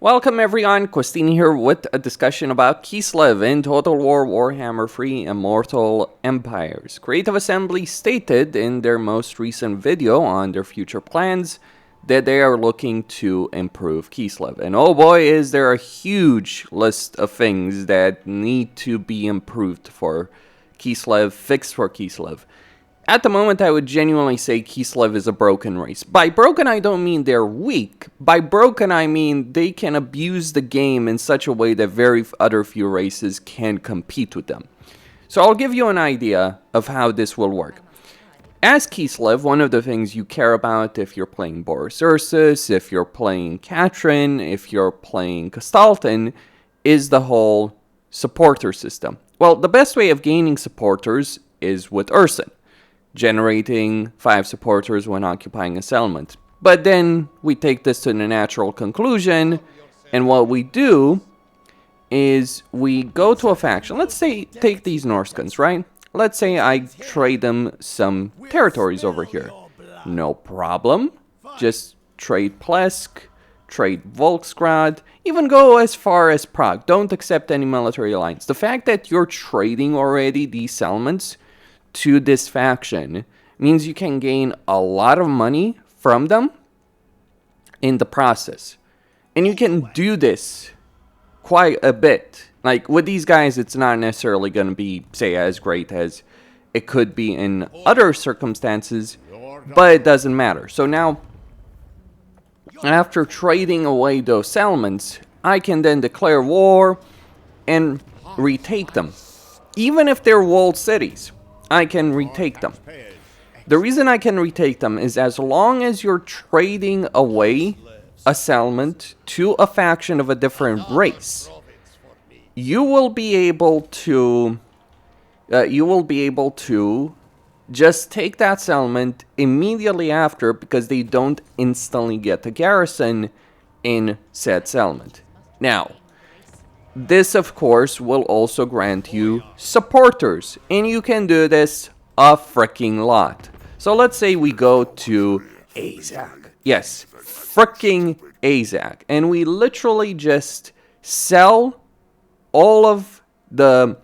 Welcome everyone, Costini here with a discussion about Kislev in Total War Warhammer 3 Immortal Empires. Creative Assembly stated in their most recent video on their future plans that they are looking to improve Kislev. And oh boy, is there a huge list of things that need to be improved for Kislev, fixed for Kislev. At the moment, I would genuinely say Kislev is a broken race. By broken, I don't mean they're weak. By broken, I mean they can abuse the game in such a way that very other few races can compete with them. So I'll give you an idea of how this will work. As Kislev, one of the things you care about if you're playing Boris Ursus, if you're playing Katrin, if you're playing Kastaltin, is the whole supporter system. Well, the best way of gaining supporters is with Ursun, generating 5 supporters when occupying a settlement. But then we take this to the natural conclusion, and what we do is we go to a faction. Let's say, take these Norskans, right? Let's say I trade them some territories over here. No problem. Just trade Plesk, trade Volksgrad, even go as far as Prague. Don't accept any military alliance. The fact that you're trading already these settlements to this faction means you can gain a lot of money from them in the process. And you can do this quite a bit. Like with these guys, it's not necessarily going to be, say, as great as it could be in other circumstances, but it doesn't matter. So now, after trading away those settlements, I can then declare war and retake them. Even if they're walled cities, I can retake them. The reason I can retake them is as long as you're trading away a settlement to a faction of a different race, you will be able to just take that settlement immediately after, because they don't instantly get a garrison in said settlement. Now, this, of course, will also grant you supporters, and you can do this a freaking lot. So let's say we go to Azak. Yes, freaking Azak. And we literally just sell all of the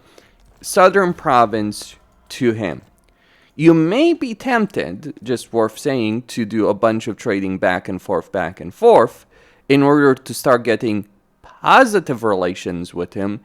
southern province to him. You may be tempted, just worth saying, to do a bunch of trading back and forth, in order to start getting positive relations with him.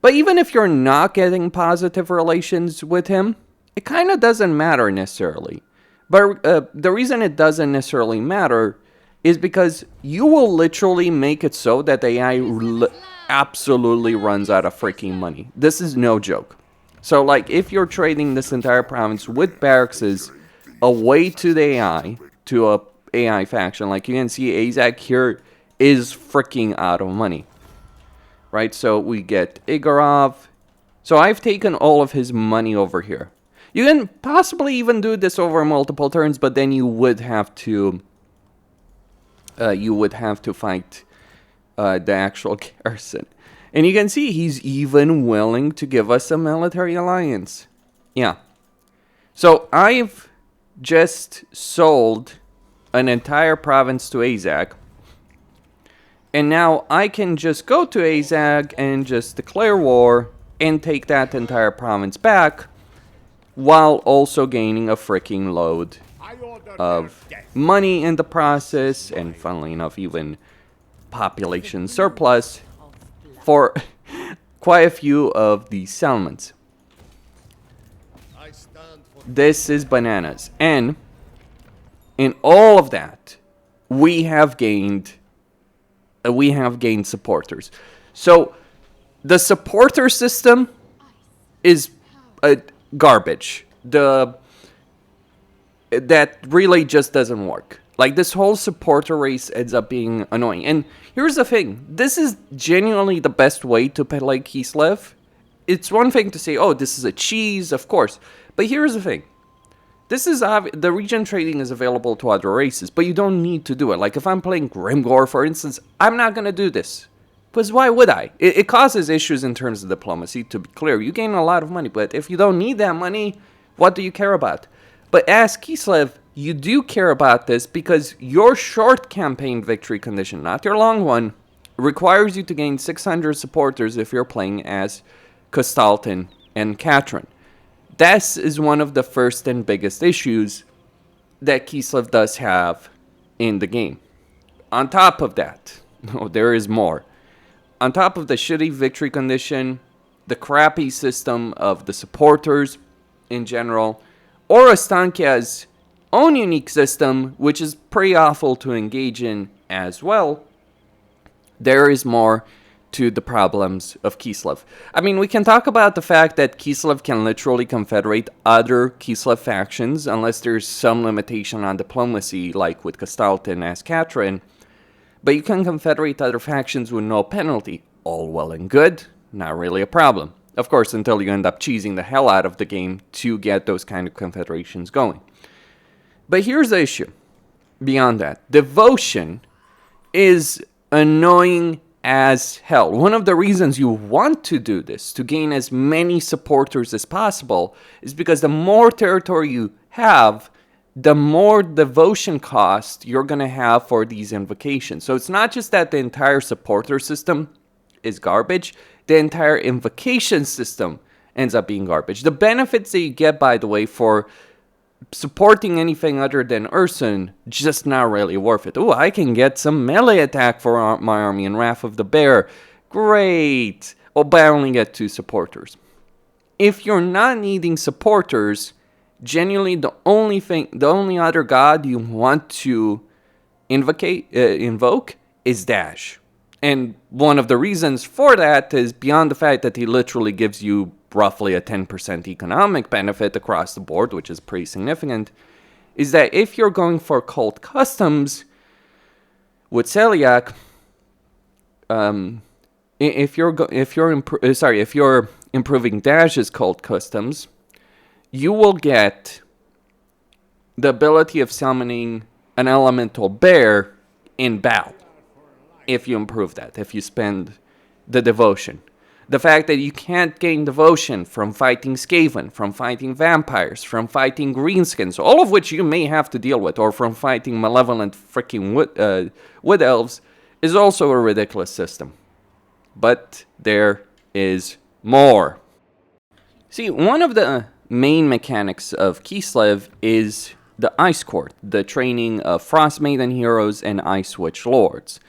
But even if you're not getting positive relations with him, it kind of doesn't matter necessarily. But the reason it doesn't necessarily matter is because you will literally make it so that the AI absolutely runs out of freaking money. This is no joke. So like if you're trading this entire province with barracks away to the AI, to a AI faction, like you can see Azak here is freaking out of money. Right, so we get Igorov. So I've taken all of his money over here. You can possibly even do this over multiple turns, but then you would have to fight the actual garrison. And you can see he's even willing to give us a military alliance. Yeah. So I've just sold an entire province to Azak. And now I can just go to Azak and just declare war and take that entire province back, while also gaining a freaking load of money in the process, and funnily enough even population surplus for quite a few of these settlements. This is bananas. And in all of that, we have gained supporters. So the supporter system is garbage. That really just doesn't work. Like this whole supporter race ends up being annoying. And here's the thing. This is genuinely the best way to play Kislev. It's one thing to say, oh, this is a cheese, of course. But here's the thing. This is the region trading is available to other races, but you don't need to do it. Like if I'm playing Grimgor, for instance, I'm not going to do this. Because why would I? It causes issues in terms of diplomacy, to be clear. You gain a lot of money, but if you don't need that money, what do you care about? But as Kislev, you do care about this because your short campaign victory condition, not your long one, requires you to gain 600 supporters if you're playing as Kostaltin and Katrin. This is one of the first and biggest issues that Kislev does have in the game. On top of that, no, there is more. On top of the shitty victory condition, the crappy system of the supporters in general, or Ostankia's own unique system, which is pretty awful to engage in as well, there is more to the problems of Kislev. I mean, we can talk about the fact that Kislev can literally confederate other Kislev factions unless there's some limitation on diplomacy, like with Kostaltin as Katrin, but you can confederate other factions with no penalty. All well and good, not really a problem. Of course, until you end up cheesing the hell out of the game to get those kind of confederations going. But here's the issue. Beyond that, devotion is annoying as hell. One of the reasons you want to do this, to gain as many supporters as possible, is because the more territory you have, the more devotion cost you're going to have for these invocations. So it's not just that the entire supporter system is garbage, the entire invocation system ends up being garbage. The benefits that you get, by the way, for supporting anything other than Ursun, just not really worth it. Oh, I can get some melee attack for my army in Wrath of the Bear. Great! Oh, but I only get 2 supporters. If you're not needing supporters, genuinely the only other god you want to invoke is Dash. And one of the reasons for that is beyond the fact that he literally gives you roughly a 10% economic benefit across the board, which is pretty significant, is that if you're going for cult customs with Celiac, if you're improving Dash's cult customs, you will get the ability of summoning an elemental bear in battle. If you improve that, if you spend the devotion. The fact that you can't gain devotion from fighting Skaven, from fighting vampires, from fighting greenskins, all of which you may have to deal with, or from fighting malevolent freaking wood elves, is also a ridiculous system. But there is more. See, one of the main mechanics of Kislev is the Ice Court, the training of Frost Maiden heroes and Ice Witch lords.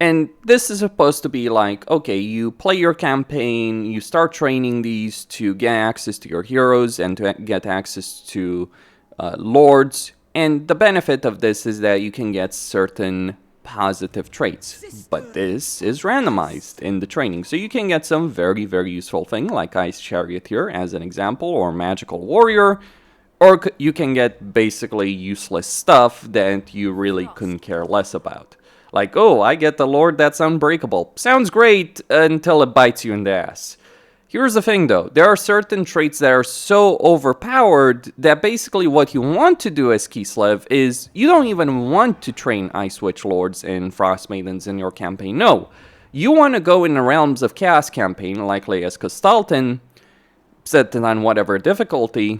And this is supposed to be like, okay, you play your campaign, you start training these to get access to your heroes and to get access to lords. And the benefit of this is that you can get certain positive traits. But this is randomized in the training. So you can get some very, very useful thing like Ice Charioteer as an example, or Magical Warrior. Or you can get basically useless stuff that you really couldn't care less about. Like, oh, I get the Lord that's unbreakable. Sounds great until it bites you in the ass. Here's the thing, though. There are certain traits that are so overpowered that basically what you want to do as Kislev is you don't even want to train Ice Witch Lords and Frost Maidens in your campaign. No. You want to go in the Realms of Chaos campaign, likely as Kostaltin, set it on whatever difficulty,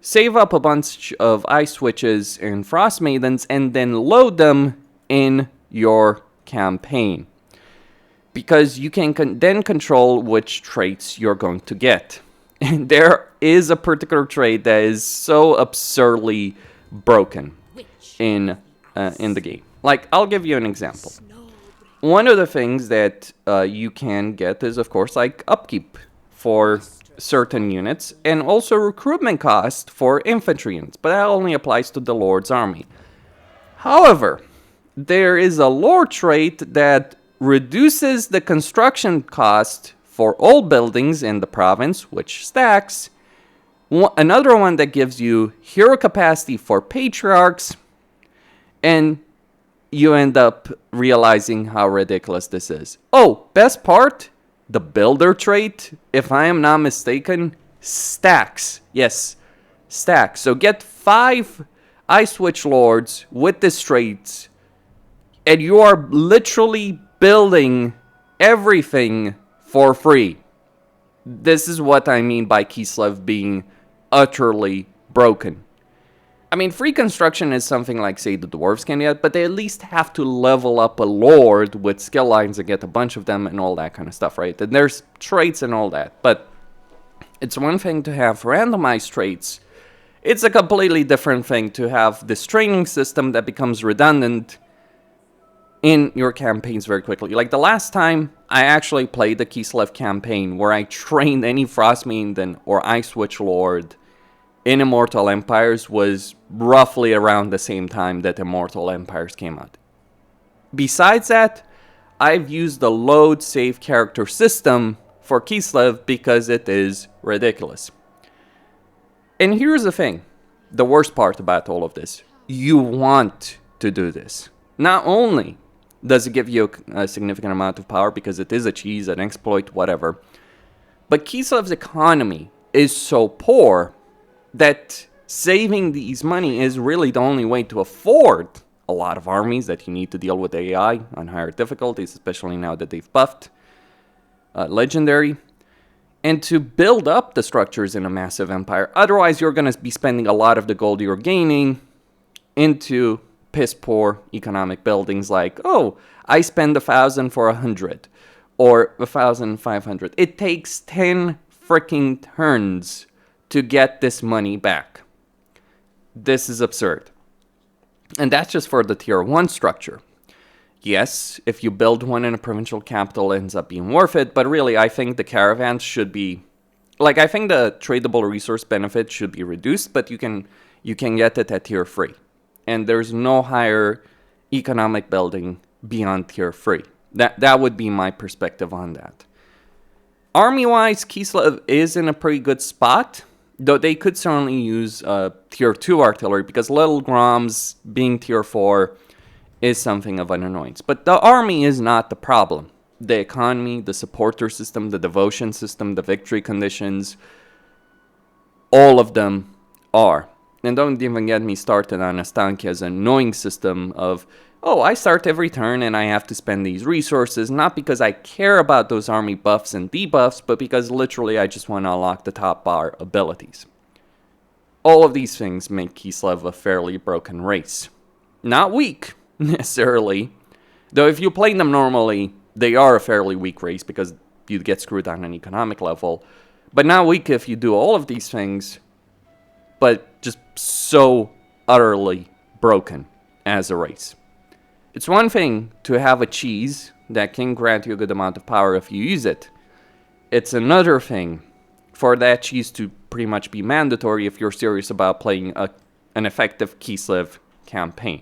save up a bunch of Ice Witches and Frost Maidens, and then load them in your campaign, because you can then control which traits you're going to get. And there is a particular trait that is so absurdly broken in the game. Like, I'll give you an example. One of the things that you can get is, of course, like upkeep for certain units, and also recruitment cost for infantry units, but that only applies to the Lord's army. However, there is a lore trait that reduces the construction cost for all buildings in the province, which stacks. Another one that gives you hero capacity for patriarchs, and you end up realizing how ridiculous this is. Oh, best part, the builder trait, if I am not mistaken, stacks. Yes, stacks. So get 5 Ice Witch Lords with this trait, and you are literally building everything for free. This is what I mean by Kislev being utterly broken. I mean, free construction is something like, say, the dwarves can get, but they at least have to level up a lord with skill lines and get a bunch of them and all that kind of stuff, right? And there's traits and all that, but it's one thing to have randomized traits. It's a completely different thing to have this training system that becomes redundant in your campaigns very quickly. Like the last time I actually played the Kislev campaign where I trained any Frost Maiden or Ice Witch Lord in Immortal Empires was roughly around the same time that Immortal Empires came out. Besides that, I've used the load save character system for Kislev because it is ridiculous. And here's the thing, the worst part about all of this. You want to do this. Not only does it give you a significant amount of power because it is a cheese, an exploit, whatever, but Kislev's economy is so poor that saving these money is really the only way to afford a lot of armies that you need to deal with AI on higher difficulties, especially now that they've buffed Legendary, and to build up the structures in a massive empire. Otherwise, you're going to be spending a lot of the gold you're gaining into piss-poor economic buildings like, oh, I spend 1,000 for 100, or 1,500. It takes 10 freaking turns to get this money back. This is absurd. And that's just for the tier 1 structure. Yes, if you build one in a provincial capital, it ends up being worth it, but really I think the caravans should be... Like, I think the tradable resource benefit should be reduced, but you can get it at tier 3. And there's no higher economic building beyond tier 3. That would be my perspective on that. Army-wise, Kislev is in a pretty good spot, though they could certainly use tier 2 artillery, because Little Groms being tier 4 is something of an annoyance. But the army is not the problem. The economy, the supporter system, the devotion system, the victory conditions, all of them are. And don't even get me started on Astankia's annoying system of, oh, I start every turn and I have to spend these resources, not because I care about those army buffs and debuffs, but because literally I just want to unlock the top bar abilities. All of these things make Kislev a fairly broken race. Not weak, necessarily. Though if you play them normally, they are a fairly weak race because you get screwed on an economic level. But not weak if you do all of these things, but just so utterly broken as a race. It's one thing to have a cheese that can grant you a good amount of power if you use it. It's another thing for that cheese to pretty much be mandatory if you're serious about playing an effective Kislev campaign.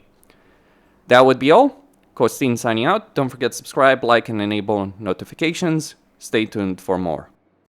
That would be all. Kostin signing out. Don't forget to subscribe, like, and enable notifications. Stay tuned for more.